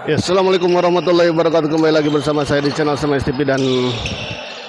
Ya, assalamualaikum warahmatullahi wabarakatuh. Kembali lagi bersama saya di channel Semes TV, dan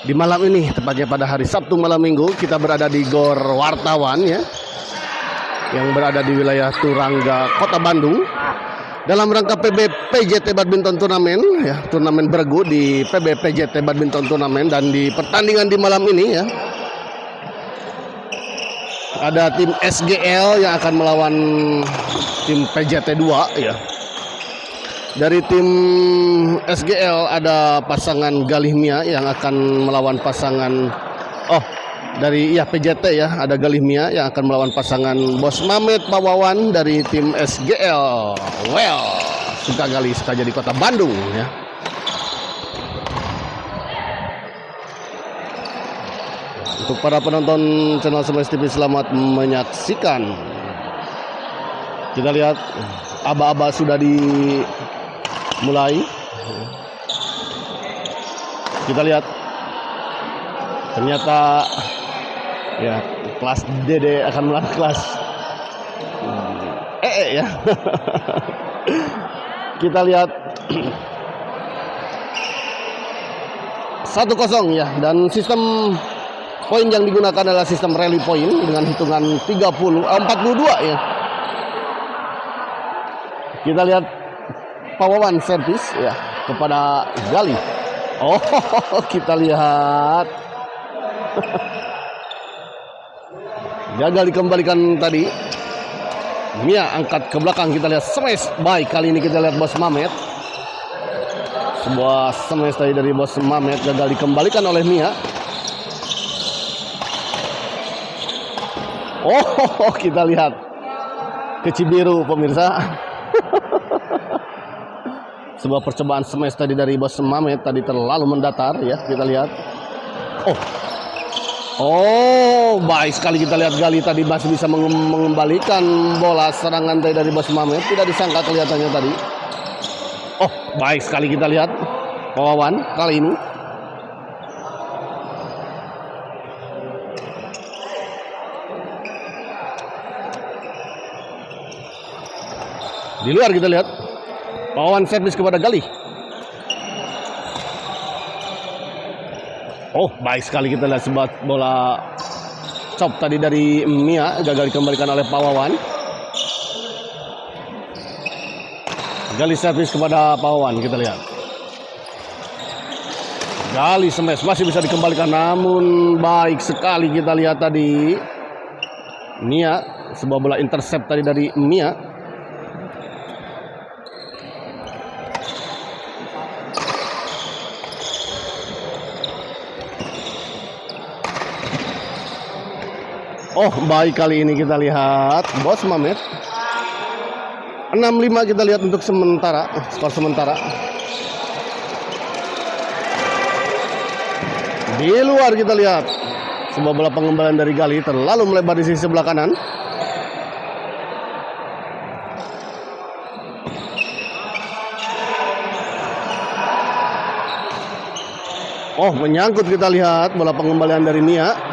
di malam ini, tepatnya pada hari Sabtu malam Minggu, kita berada di Gor Wartawan ya, yang berada di wilayah Turangga, Kota Bandung, dalam rangka PB PJT Badminton Turnamen ya, turnamen bergu di PB PJT Badminton Turnamen. Dan di pertandingan di malam ini ya, ada tim SGL yang akan melawan tim PJT 2 ya. Dari tim SGL ada pasangan Galih Mia yang akan melawan pasangan dari PJT ya, ada Galih Mia yang akan melawan pasangan Bos Mamet Pawawan dari tim SGL. Well, suka Galih suka jadi Kota Bandung ya. Untuk para penonton channel Semes TV, selamat menyaksikan. Kita lihat aba-aba sudah mulai. Kita lihat ternyata ya kelas DD akan melawan kelas ya. Kita lihat 1-0 ya, dan sistem poin yang digunakan adalah sistem rally point dengan hitungan 42 ya. Kita lihat Pawawan servis ya kepada Galih. Kita lihat gagal dikembalikan tadi. Mia angkat ke belakang, kita lihat smash. Baik, kali ini kita lihat Bos Mamet. Sebuah smash tadi dari Bos Mamet gagal dikembalikan oleh Mia. Kita lihat ke Cibiru pemirsa. Sebuah percobaan smash tadi dari Bos Mamet tadi terlalu mendatar ya. Kita lihat. Baik sekali, kita lihat Galih tadi masih bisa mengembalikan bola serangan tadi dari Bos Mamet. Tidak disangka kelihatannya tadi. Baik sekali, kita lihat Pawawan kali ini. Di luar kita lihat Pawawan servis kepada Galih. Baik sekali, kita lihat sebuah bola chop tadi dari Mia gagal dikembalikan oleh Pawawan. Galih servis kepada Pawawan, kita lihat. Galih smash masih bisa dikembalikan, namun baik sekali kita lihat tadi Mia, sebuah bola intercept tadi dari Mia. Baik, kali ini kita lihat Bos Mamet 6-5 kita lihat untuk sementara, skor sementara. Di luar kita lihat sebuah bola pengembalian dari Galih terlalu melebar di sisi sebelah kanan. Menyangkut, kita lihat bola pengembalian dari Mia.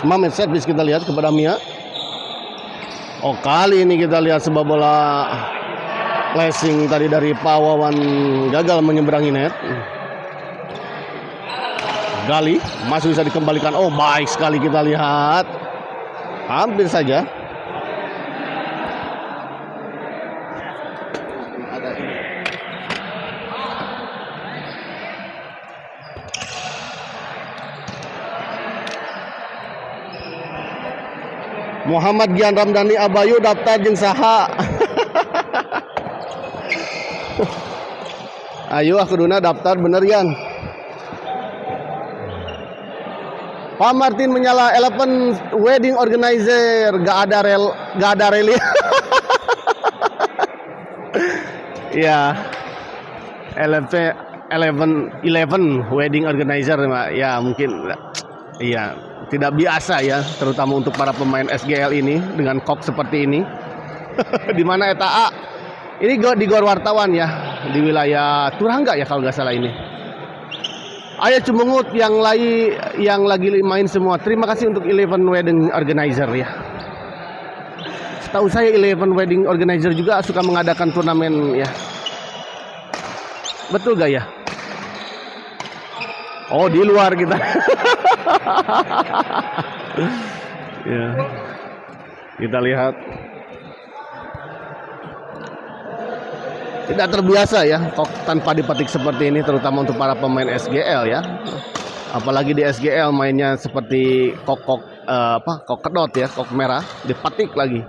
Mamet servis kita lihat kepada Mia. Kali ini kita lihat sebuah bola flashing tadi dari Pawawan gagal menyeberangi net. Galih masih bisa dikembalikan. Baik sekali, kita lihat hampir saja. Muhammad Gian Ramdhani Abayu daftar jeung saha. Ayo kuduna daftar bener Yan. Pak Martin menyala Eleven wedding organizer, gak ada rally. Ya, Eleven wedding organizer ya, mungkin iya tidak biasa ya, terutama untuk para pemain SGL ini dengan kok seperti ini. Di mana eta ini di Gor Wartawan ya, di wilayah Turangga ya kalau nggak salah ini. Ayo Cimungut yang lagi main semua. Terima kasih untuk Eleven Wedding Organizer ya. Setahu saya Eleven Wedding Organizer juga suka mengadakan turnamen ya. Betul gak ya? Oh, di luar kita. Ya. Kita lihat. Tidak terbiasa ya kok tanpa dipetik seperti ini, terutama untuk para pemain SGL ya. Apalagi di SGL mainnya seperti kok kedot ya, kok merah dipetik lagi.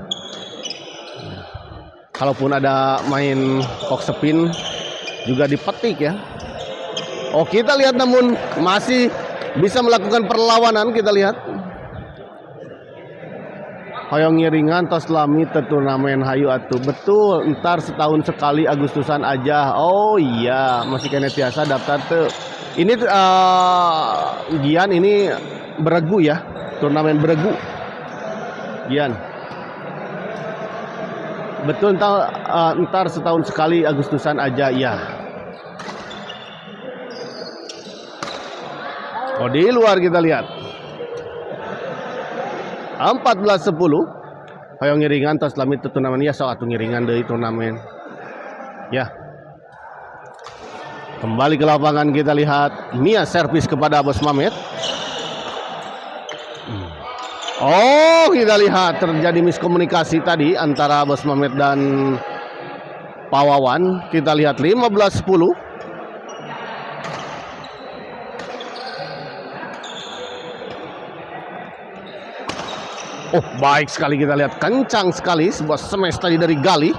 Kalaupun ada main kok spin juga dipetik ya. Oh, kita lihat namun masih bisa melakukan perlawanan, kita lihat. Hoyong ngiringan tos lami turnamen hayu atuh. Betul, ntar setahun sekali Agustusan aja. Oh iya, masih kena tiasa daftar tuh. Ini Gian ini beregu ya, turnamen beregu. Gian. Betul, ntar setahun sekali Agustusan aja ya. Oh, di luar kita lihat. 14-10 hoyong ngiringan tos lami turnamen ya, sok atuh ngiringan deui turnamen. Ya. Kembali ke lapangan kita lihat Mia servis kepada Bos Mamet. Oh, kita lihat terjadi miskomunikasi tadi antara Bos Mamet dan Pak Wawan. Kita lihat 15-10. Oh, baik sekali, kita lihat kencang sekali sebuah smash tadi dari Gali.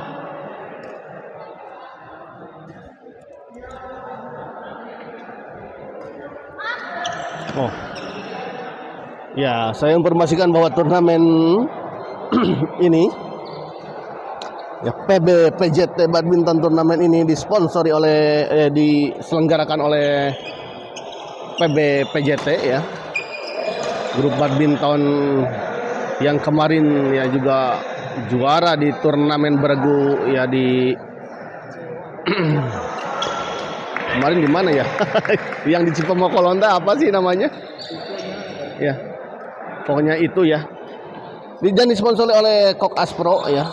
Oh, ya, saya informasikan bahwa turnamen ini ya, PB PJT Badminton turnamen ini disponsori oleh diselenggarakan oleh PB PJT ya, grup badminton yang kemarin ya juga juara di turnamen beregu ya di kemarin di mana ya? Yang di Cipemokolonda apa sih namanya? Ya, pokoknya itu ya. Dan disponsori oleh Kok Aspro ya,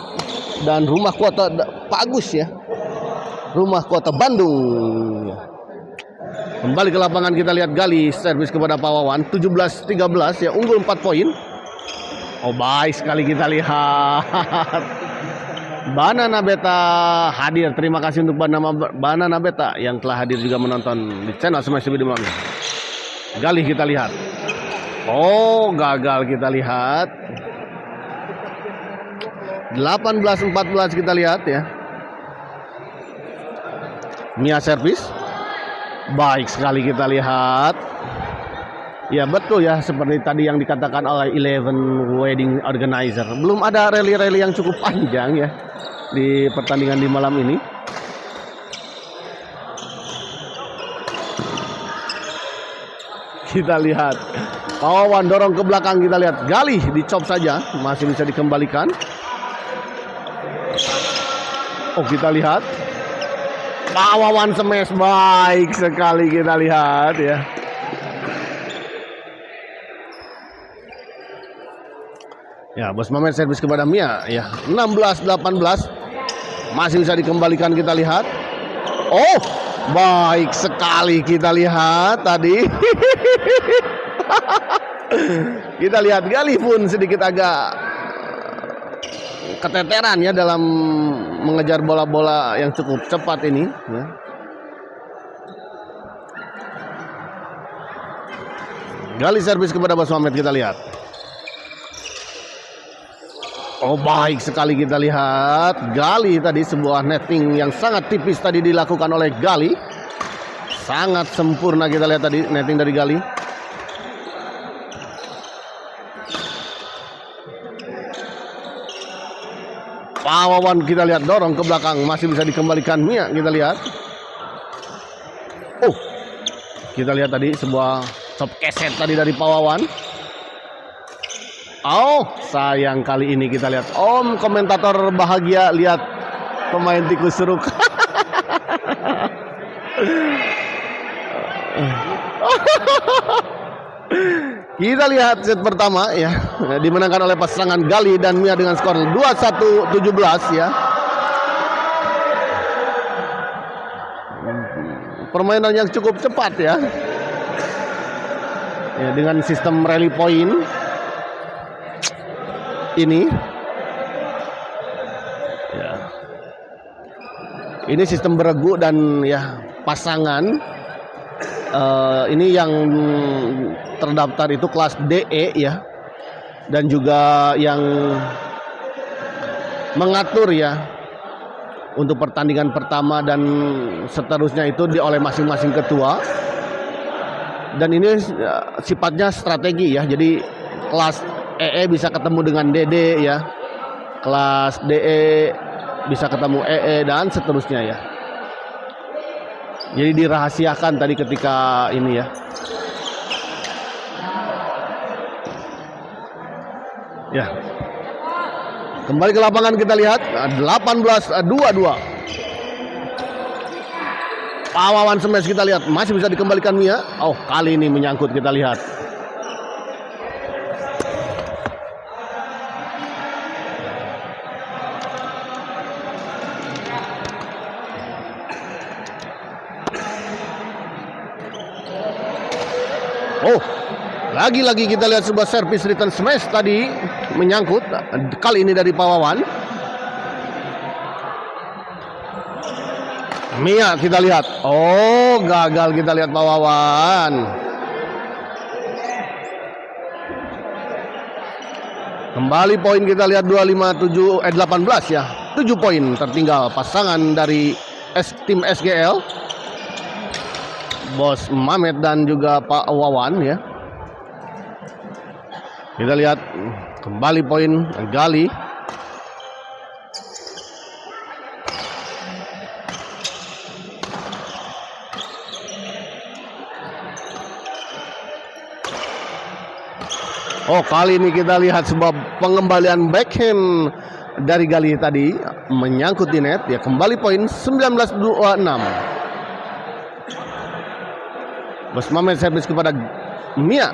dan Rumah Kuota Pak Agus ya, Rumah Kuota Bandung ya. Kembali ke lapangan kita lihat Gali servis kepada Pak Wawan. 17-13 ya, unggul 4 poin. Oh, baik sekali kita lihat. Banana Beta hadir. Terima kasih untuk Banana Beta yang telah hadir juga menonton di channel Smash TV di malam ini. Gali kita lihat. Oh, gagal kita lihat. 18-14 kita lihat ya. Mia servis. Baik sekali kita lihat. Ya betul ya, seperti tadi yang dikatakan oleh Eleven Wedding Organizer. Belum ada rally-rally yang cukup panjang ya di pertandingan di malam ini. Kita lihat Pak Wawan dorong ke belakang, kita lihat Gali dicop saja, masih bisa dikembalikan. Oh, kita lihat Pak Wawan smash, baik sekali kita lihat ya. Ya, Bos Mamet servis kepada Mia ya. 16-18 masih bisa dikembalikan, kita lihat. Oh, baik sekali kita lihat tadi. Kita lihat Gali pun sedikit agak keteteran ya dalam mengejar bola-bola yang cukup cepat ini ya. Gali servis kepada Bos Mamet, kita lihat. Oh, baik sekali kita lihat Gali tadi, sebuah netting yang sangat tipis tadi dilakukan oleh Gali. Sangat sempurna kita lihat tadi netting dari Gali. Pak Wawan kita lihat dorong ke belakang, masih bisa dikembalikan Mia, kita lihat. Oh, kita lihat tadi sebuah chop keset tadi dari Pak Wawan. Oh, sayang kali ini kita lihat Om komentator bahagia lihat pemain tikus seruk. Kita lihat set pertama ya, dimenangkan oleh pasangan Gali dan Mia dengan skor 21-17 ya. Permainan yang cukup cepat ya. Ya, dengan sistem rally point ini. Ya. Ini sistem beregu dan ya pasangan ini yang terdaftar itu kelas DE ya, dan juga yang mengatur ya untuk pertandingan pertama dan seterusnya itu oleh masing-masing ketua. Dan ini sifatnya strategi ya, jadi kelas EE bisa ketemu dengan DD ya, kelas DE bisa ketemu EE dan seterusnya ya. Jadi dirahasiakan tadi ketika ini ya. Ya. Kembali ke lapangan kita lihat 18-22. Pawawan smash kita lihat masih bisa dikembalikan Mia. Oh, kali ini menyangkut kita lihat. Oh, lagi-lagi kita lihat sebuah service return smash tadi menyangkut. Kali ini dari Pawawan. Mia kita lihat. Oh, gagal kita lihat Pawawan. Kembali poin kita lihat 18 ya. 7 poin tertinggal pasangan dari tim SGL. Bos Mamet dan juga Pak Wawan ya. Kita lihat kembali poin Gali. Oh, kali ini kita lihat sebuah pengembalian backhand dari Gali tadi menyangkut di net ya. Kembali poin 19-26. Bos Mamet servis kepada Mia.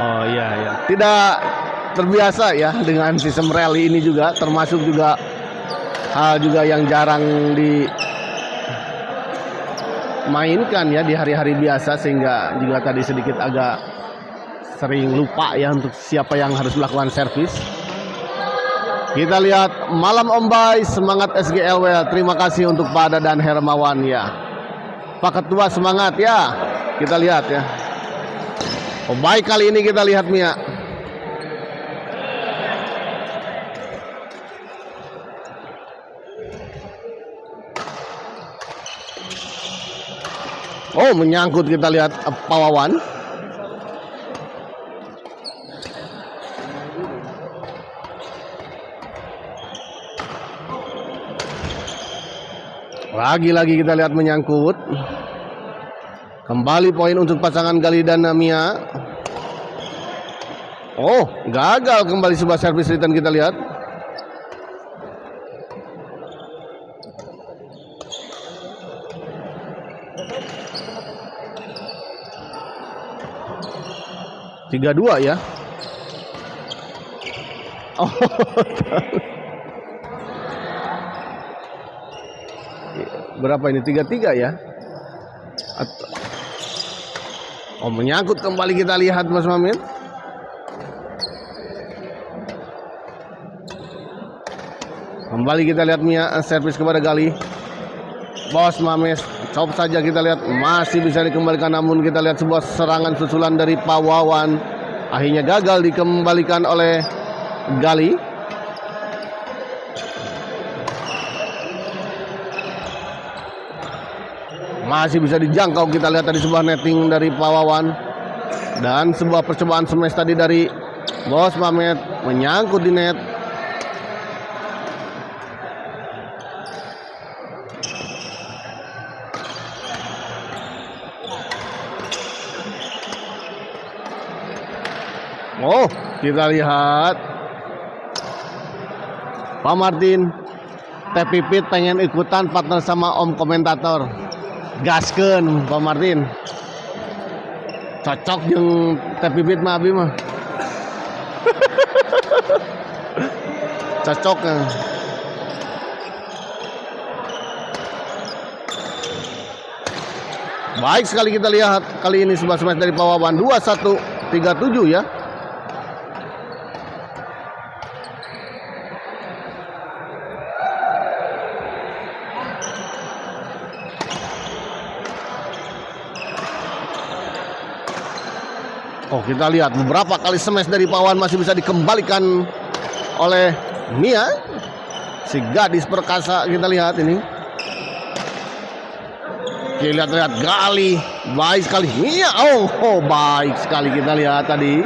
Oh iya ya, tidak terbiasa ya dengan sistem rally ini juga, termasuk juga hal juga yang jarang dimainkan ya di hari-hari biasa, sehingga juga tadi sedikit agak sering lupa ya untuk siapa yang harus melakukan servis. Kita lihat malam Ombay, semangat SGLW. Terima kasih untuk Pak Ada dan Hermawan ya. Pak Ketua semangat ya. Kita lihat ya. Oh, baik kali ini kita lihat Mia. Oh, menyangkut kita lihat Pawawan. Lagi-lagi kita lihat menyangkut. Kembali poin untuk pasangan Gali dan Mia. Oh, gagal kembali sebuah servis return kita lihat. Tiga dua ya. Oh, berapa ini? 3-3 ya. Oh, menyangkut kembali kita lihat Mas Mamet. Kembali kita lihat Mia servis kepada Gali. Bos Mamet cop saja kita lihat masih bisa dikembalikan, namun kita lihat sebuah serangan susulan dari Pawawan akhirnya gagal dikembalikan oleh Gali. Masih bisa dijangkau kita lihat tadi sebuah netting dari Pawawan dan sebuah percobaan smash tadi dari Bos Mamet menyangkut di net. Oh, kita lihat Pak Martin Teh Pipit pengen ikutan partner sama Om komentator. Gaskeun Pak Martin. Cocok jeung Teh Pipit mah abi mah. Cocok ya. Baik sekali kita lihat kali ini sebuah smash dari Pak Wawan 2137 ya. Oh, kita lihat beberapa kali smash dari Pak Wawan masih bisa dikembalikan oleh Mia, si gadis perkasa. Kita lihat ini. Kita lihat Gali, baik sekali Mia. Oh, baik sekali kita lihat tadi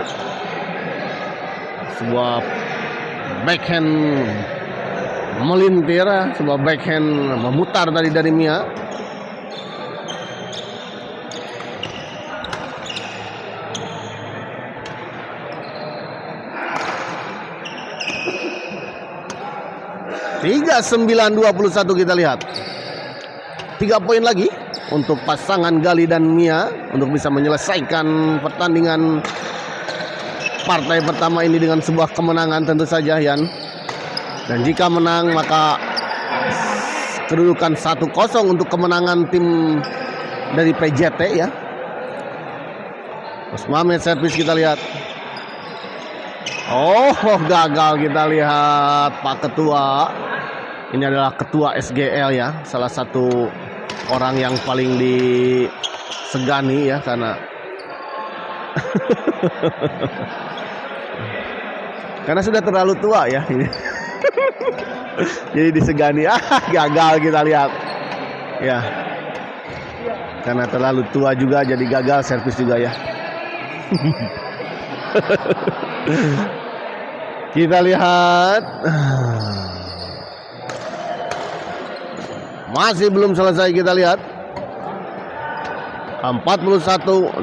sebuah backhand melintir, sebuah backhand memutar tadi dari Mia. Tiga 9-21 kita lihat. 3 poin lagi untuk pasangan Gali dan Mia untuk bisa menyelesaikan pertandingan partai pertama ini dengan sebuah kemenangan tentu saja, Yan. Dan jika menang maka kedudukan 1-0 untuk kemenangan tim dari PJT ya. Usmame servis kita lihat. Oh, gagal kita lihat Pak Ketua. Ini adalah Ketua SGL ya, salah satu orang yang paling disegani ya karena karena sudah terlalu tua ya ini. Jadi disegani. Gagal kita lihat. Ya. Karena terlalu tua juga jadi gagal servis juga ya. Kita lihat. Masih belum selesai kita lihat. 41-24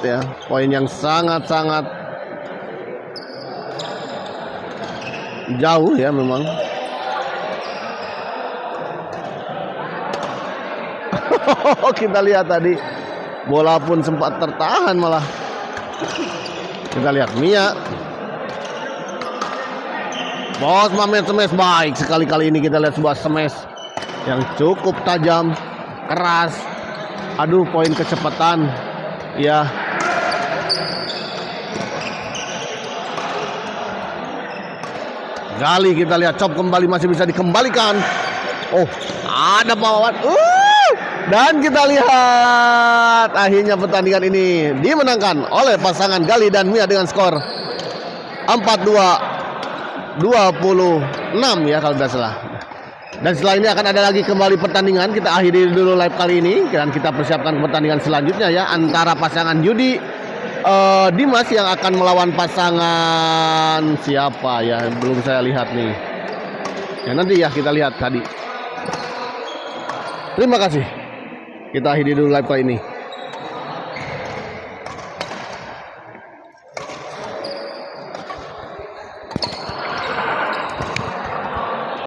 ya. Poin yang sangat-sangat jauh ya memang. Kita lihat tadi bola pun sempat tertahan malah. Kita lihat Mia. Bos Mamet smash baik sekali kali ini kita lihat sebuah smash yang cukup tajam, keras. Aduh, poin kecepatan. Ya. Gali kita lihat chop kembali masih bisa dikembalikan. Oh, ada Pak Wawan. Dan kita lihat akhirnya pertandingan ini dimenangkan oleh pasangan Gali dan Mia dengan skor 42-26 ya kalau tidak salah. Dan setelah ini akan ada lagi kembali pertandingan. Kita akhiri dulu live kali ini dan kita persiapkan pertandingan selanjutnya ya antara pasangan Yudi Dimas yang akan melawan pasangan siapa ya, belum saya lihat nih ya, nanti ya kita lihat tadi. Terima kasih, kita akhiri dulu live kali ini.